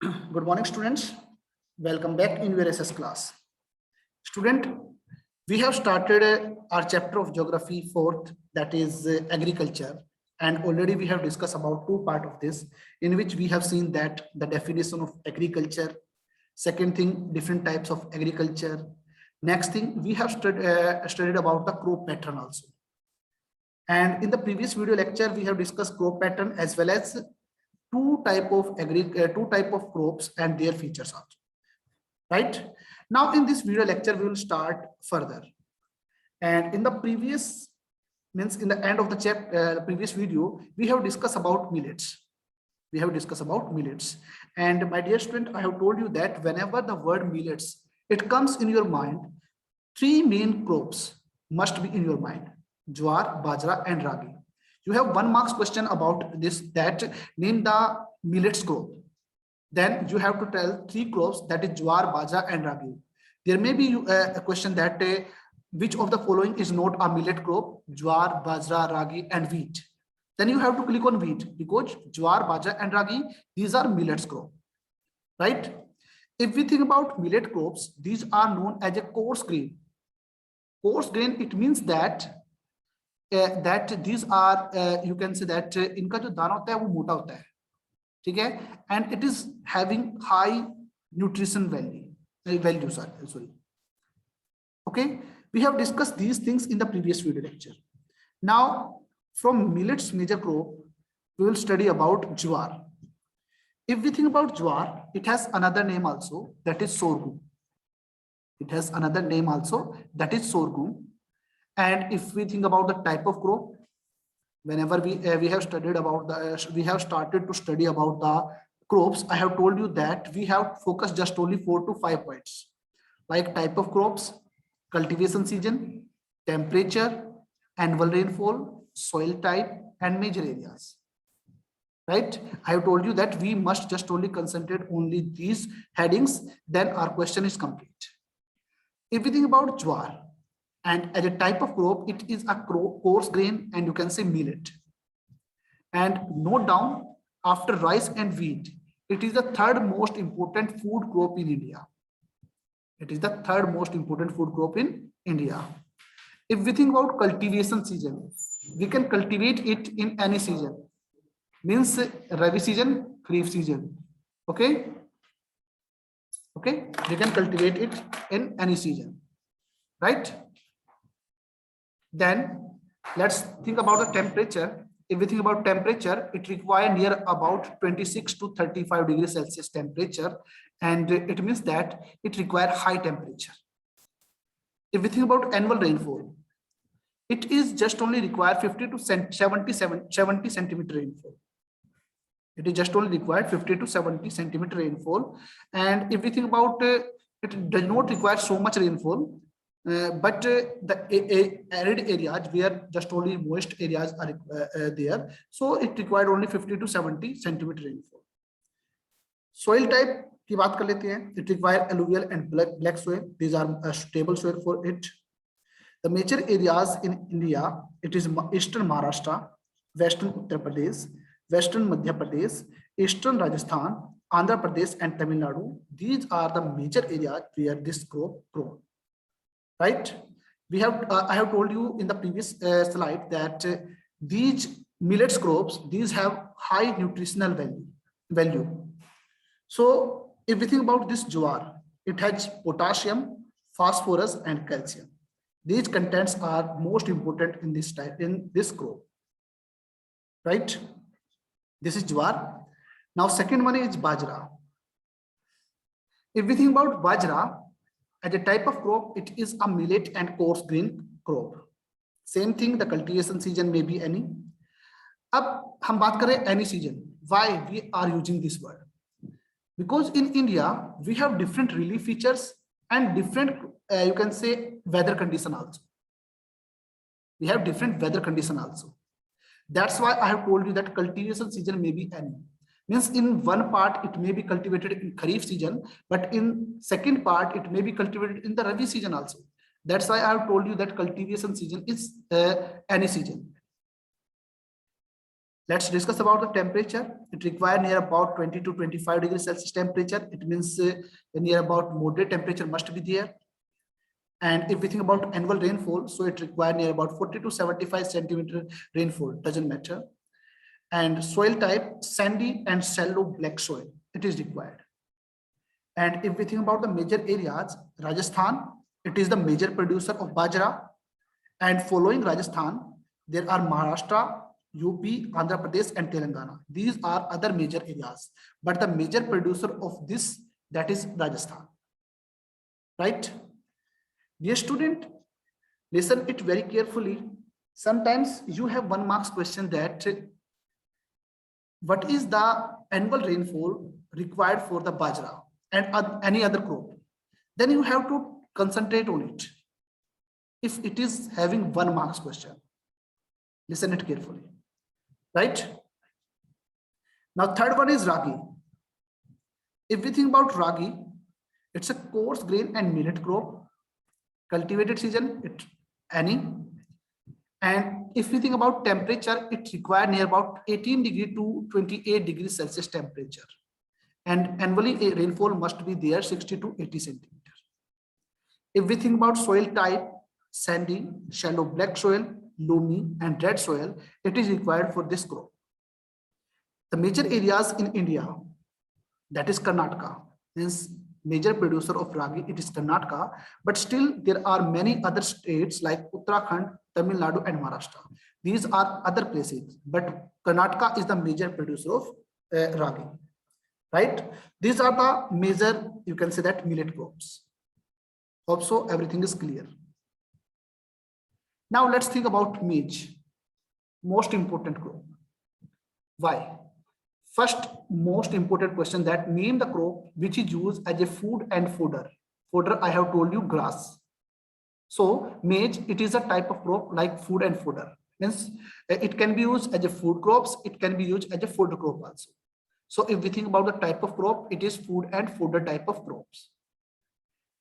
Good morning, students. Welcome back in your SS class. Student, we have started our chapter of geography fourth, that is agriculture. And already we have discussed about two parts of this, in which we have seen that the definition of agriculture, second thing, different types of agriculture. Next thing, we have studied about the crop pattern also. And in the previous video lecture, we have discussed crop pattern as well as two type of crops and their features also, right? Now in this video lecture we will start further, and in the previous in the end of the chapter previous video we have discussed about millets. And my dear student, I have told you that whenever the word millets it comes in your mind, three main crops must be in your mind: jowar, bajra and ragi. You have 1 marks question about this, that name the millets crop. Then you have to tell three crops, that is jowar, bajra and ragi. There may be a question that which of the following is not a millet crop: jowar, bajra, ragi and wheat. Then you have to click on wheat, because jowar, bajra and ragi, these are millets crop, right? If we think about millet crops, these are known as a coarse grain. Coarse grain, it means that these are you can say that इनका जो दाना होता है वो मोटा होता है, ठीक है, and it is having high nutrition value, sorry. Okay, we have discussed these things in the previous video lecture. Now from millets major crop we will study about jowar. If we think about jowar, it has another name also, that is sorghum. And if we think about the type of crop, whenever we have studied about we have started to study about the crops, I have told you that we have focused just only 4 to 5 points, like type of crops, cultivation season, temperature, annual rainfall, soil type and major areas, right? I have told you that we must just only concentrate only these headings, then our question is complete. If we think about jowar, and as a type of crop, it is a coarse grain, and you can say millet. And note down, after rice and wheat, it is the third most important food crop in India. If we think about cultivation season, we can cultivate it in any season, means rabi season, kharif season. Okay, we can cultivate it in any season, right? Then let's think about the temperature. If we think about temperature, it requires near about 26 to 35 degrees Celsius temperature, and it means that it requires high temperature. If we think about annual rainfall, it is just only required 50 to 70 centimeter rainfall. It is just only required 50 to 70 centimeter rainfall. And if we think about it does not require so much rainfall, but the arid areas where just only moist areas are there, so it required only 50 to 70 centimeter rainfall. Soil type की बात कर लेते हैं. It requires alluvial and black soil. These are stable soil for it. The major areas in India, it is eastern Maharashtra, western Uttar Pradesh, western Madhya Pradesh, eastern Rajasthan, Andhra Pradesh and Tamil Nadu. These are the major areas where this crop grows. Right? We have I have told you in the previous slide that these millets crops, these have high nutritional value. So if we think about this jowar, it has potassium, phosphorus and calcium. These contents are most important in this crop, right? This is jowar. Now second one is bajra. If we think about bajra as a type of crop, it is a millet and coarse grain crop. Same thing, the cultivation season may be any. अब हम बात करें any season. Why we are using this word? Because in India we have different relief features and different you can say weather condition also. We have different weather condition also. That's why I have told you that cultivation season may be any. Means in one part it may be cultivated in kharif season, but in second part it may be cultivated in the rabi season also. That's why I have told you that cultivation season is any season. Let's discuss about the temperature. It requires near about 20 to 25 degrees Celsius temperature. It means near about moderate temperature must be there. And if we think about annual rainfall, so it requires near about 40 to 75 centimeter rainfall, doesn't matter. And soil type, sandy and shallow black soil, it is required. And if we think about the major areas, Rajasthan, it is the major producer of bajra. And following Rajasthan, there are Maharashtra, UP, Andhra Pradesh, and Telangana. These are other major areas, but the major producer of this, that is Rajasthan, right? Dear student, listen it very carefully. Sometimes you have 1 marks question that what is the annual rainfall required for the bajra and any other crop? Then you have to concentrate on it. If it is having 1 marks question, listen it carefully, right? Now third one is ragi. If we think about ragi, it's a coarse grain and millet crop. Cultivated season, any. And if we think about temperature, it requires near about 18 degree to 28 degrees Celsius temperature. And annually rainfall must be there 60 to 80 centimeters. If we think about soil type, sandy, shallow black soil, loamy, and red soil, it is required for this crop. The major areas in India, that is Karnataka, means major producer of ragi, it is Karnataka, but still there are many other states like Uttarakhand, Tamil Nadu, and Maharashtra. These are other places, but Karnataka is the major producer of ragi, right? These are the major, you can say that, millet crops. Hope so everything is clear. Now let's think about maize, most important crop. Why? First most important question, that name the crop which is used as a food and fodder. Fodder, I have told you, grass. So maize, it is a type of crop like food and fodder. Means it can be used as a food crops, it can be used as a fodder crop also. So if we think about the type of crop, it is food and fodder type of crops.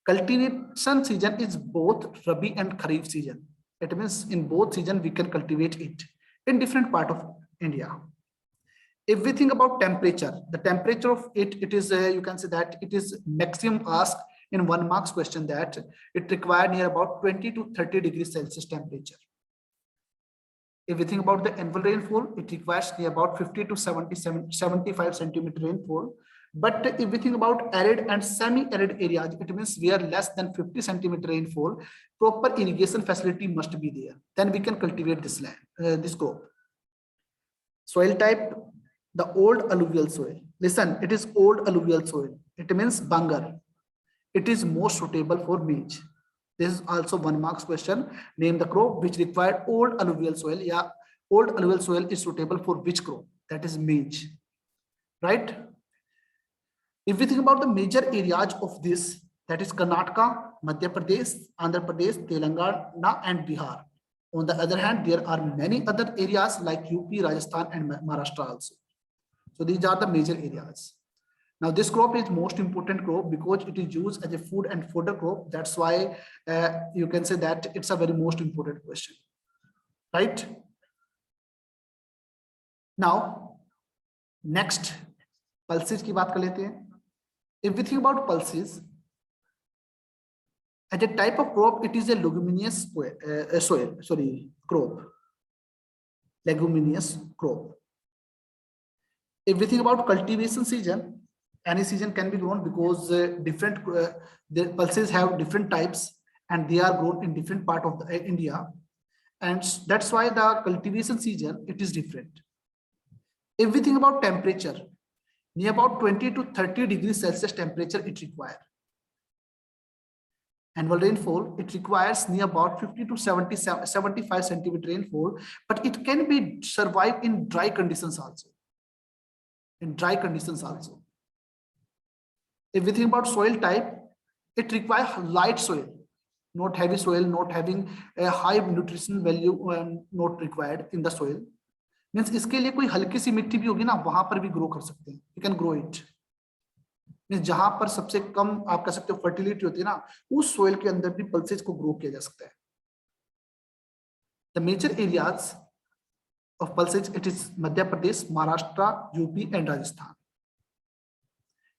Cultivation season is both Rabi and Kharif season. It means in both season we can cultivate it in different part of India. If we think about temperature, the temperature of it is you can say that it is maximum asked in 1 marks question, that it required near about 20 to 30 degrees Celsius temperature. If we think about the annual rainfall, it requires near about 50 to 75 centimeter rainfall. But if we think about arid and semi-arid areas, it means where less than 50 centimeter rainfall, proper irrigation facility must be there. Then we can cultivate this land, this crop. Soil type, the old alluvial soil. Listen, it is old alluvial soil. It means Bangar. It is most suitable for maize. This is also 1 marks question. Name the crop which required old alluvial soil. Yeah, old alluvial soil is suitable for which crop? That is maize, right? If we think about the major areas of this, that is Karnataka, Madhya Pradesh, Andhra Pradesh, Telangana, and Bihar. On the other hand, there are many other areas like UP, Rajasthan, and Maharashtra also. So these are the major areas. Now this crop is most important crop because it is used as a food and fodder crop. That's why you can say that it's a very most important question, right? Now, next, pulses की बात कर लेते हैं. If we think about pulses, as a type of crop, it is a leguminous crop. Leguminous crop. If we think about cultivation season, any season can be grown because the pulses have different types and they are grown in different part of India, and that's why the cultivation season it is different. If we think about temperature, near about 20 to 30 degrees Celsius temperature it requires. Annual rainfall, it requires near about 50 to 75 centimeter rainfall, but it can be survived in dry conditions also. In dry conditions also. If we think about soil type, it requires light soil, not heavy soil, not having a high nutrition value, not required in the soil. Means इसके लिए कोई हल्की सी मिट्टी भी होगी ना, वहां पर भी ग्रो कर सकते हैं. You can grow it. Means जहां पर सबसे कम आप कह सकते हो फर्टिलिटी होती है ना, उस सोइल के अंदर भी पल्सेज को ग्रो किया जा सकता है. The major areas of pulses, it is Madhya Pradesh, Maharashtra, UP, and Rajasthan.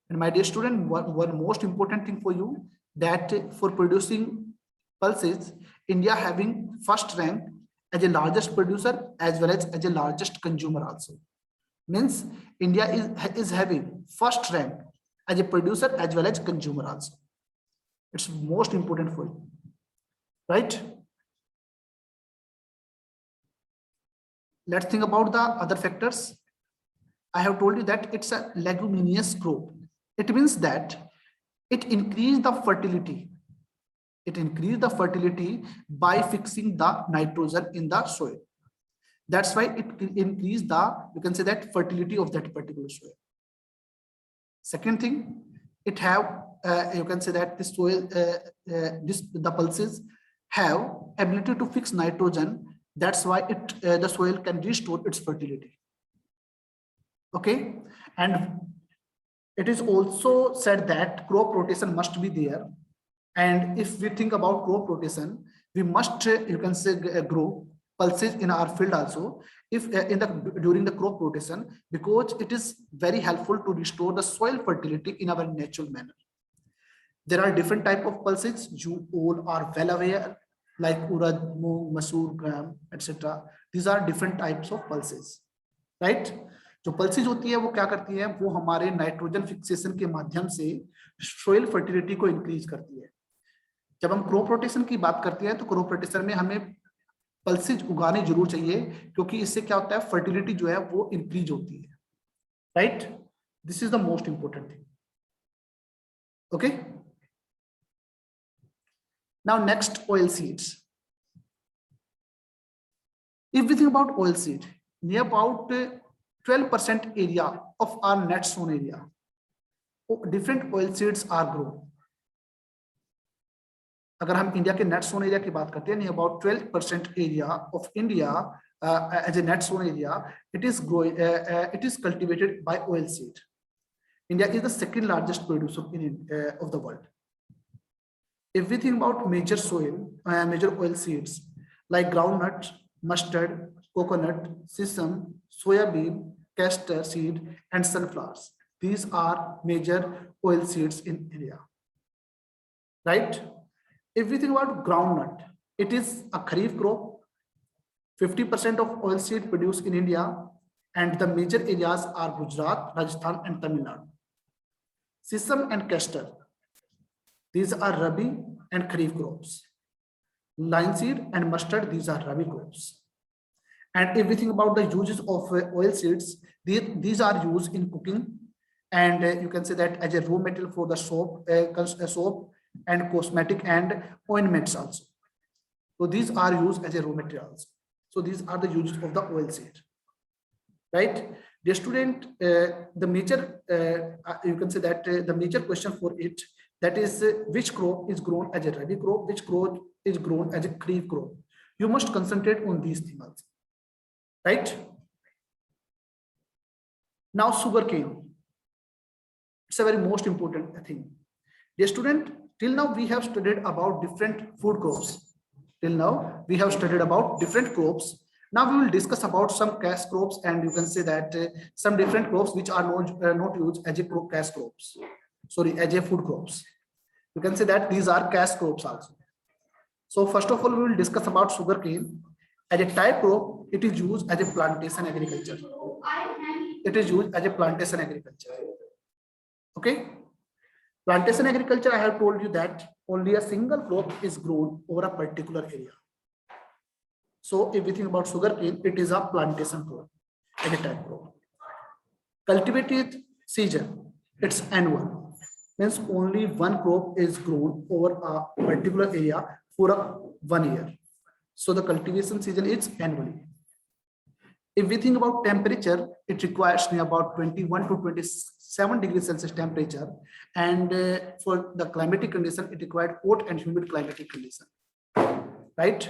And my dear student, one most important thing for you, that for producing pulses, India having first rank as a largest producer as well as a largest consumer also. Means India is having first rank as a producer as well as consumer also. It's most important for you, right? Let's think about the other factors. I have told you that it's a leguminous crop. It means that it increases the fertility. It increases the fertility by fixing the nitrogen in the soil. That's why it increases the, you can say that, fertility of that particular soil. Second thing, it have, you can say that the soil, the pulses have ability to fix nitrogen. That's why the soil can restore its fertility. Okay, and it is also said that crop rotation must be there. And if we think about crop rotation, we must, you can say, grow pulses in our field also, if during the crop rotation, because it is very helpful to restore the soil fertility in our natural manner. There are different type of pulses. You all are well aware, like urad, moong, masoor, gram, etc. These are different types of pulses, right? जो pulses होती है वो क्या करती है, वो हमारे nitrogen fixation के माध्यम से सोइल फर्टिलिटी को इंक्रीज करती है. जब हम क्रॉप रोटेशन की बात करते हैं तो क्रॉप रोटेशन में हमें पल्सेज उगाने जरूर चाहिए, क्योंकि इससे क्या होता है, फर्टिलिटी जो है वो इंक्रीज होती है, right? This is the most important thing. Okay, now next, oil seeds. If we think about oil seed, near about 12% area of our net sown area, different oil seeds are grown. अगर हम India के net sown area की बात करते हैं, about 12% area of India as a net sown area, it is growing, it is cultivated by oil seed. India is the second largest producer of the world. If we think about major major oil seeds like groundnut, mustard, coconut, sesame, soybean, castor seed, and sunflowers, these are major oil seeds in India, right? If we think about groundnut, it is a kharif crop. 50% of oil seed produced in India, and the major areas are Gujarat, Rajasthan, and Tamil Nadu. Sesame and castor, these are rabi and kharif crops. Linseed and mustard, these are rabi crops. And if we think about the uses of oil seeds, these are used in cooking, and you can say that as a raw material for the soap and cosmetic and ointments also. So these are used as a raw materials. So these are the uses of the oil seed, right? The student, the major, you can say that the major question for it, that is which crop is grown as a rabi crop, which crop is grown as a kharif crop. You must concentrate on these things also, right? Now sugarcane, it's a very most important thing. The student, till now we have studied about different food crops. Till now we have studied about different crops. Now we will discuss about some cash crops, and you can say that some different crops which are not used as a cash crops. Sorry, as a food crops. You can say that these are cash crops also. So first of all, we will discuss about sugarcane. As a type crop, it is used as a plantation agriculture. It is used as a plantation agriculture. Okay. Plantation agriculture, I have told you that only a single crop is grown over a particular area. So if we think about sugarcane, it is a plantation crop, as a type crop. Cultivated season, it's annual. Means only one crop is grown over a particular area for 1 year. So the cultivation season is annually. If we think about temperature, it requires about 21 to 27 degrees Celsius temperature, and for the climatic condition, it required hot and humid climatic condition, right?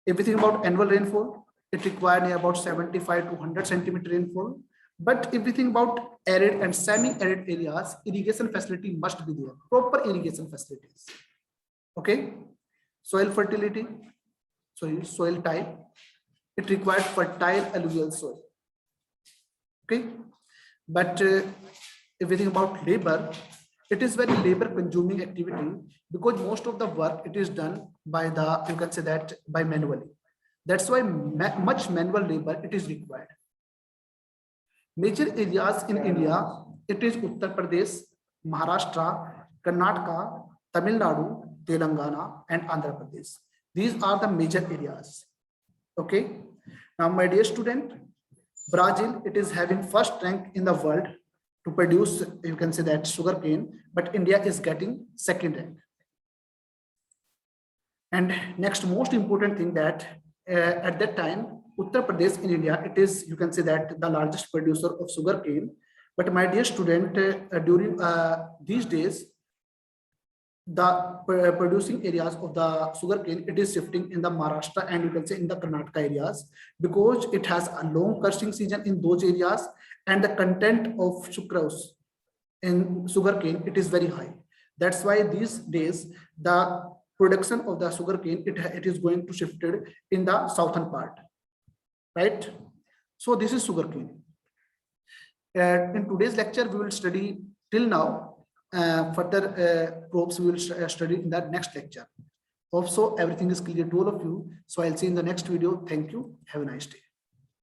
If we think about annual rainfall, it required about 75 to 100 centimeter rainfall. But if we think about arid and semi-arid areas, irrigation facility must be there, proper irrigation facilities. Okay, soil fertility, so soil type, it required fertile alluvial soil. Okay, but if we think about labor, it is very labor consuming activity because most of the work it is done by the, you can say that, by manually. That's why much manual labor it is required. Major areas in India, it is Uttar Pradesh, Maharashtra, Karnataka, Tamil Nadu, Telangana, and Andhra Pradesh. These are the major areas. Okay. Now, my dear student, Brazil, it is having first rank in the world to produce, you can say that, sugarcane, but India is getting second rank. And next most important thing that at that time, Uttar Pradesh in India, it is, you can say that, the largest producer of sugarcane. But my dear student, during these days, the producing areas of the sugarcane, it is shifting in the Maharashtra and you can say in the Karnataka areas, because it has a long crushing season in those areas and the content of sucrose in sugarcane, it is very high. That's why these days, the production of the sugarcane, it is going to shifted in the southern part, right? So this is sugarcane. In today's lecture, we will study till now. Further probes we will study in that next lecture. Hope so everything is clear to all of you. So I'll see you in the next video. Thank you. Have a nice day.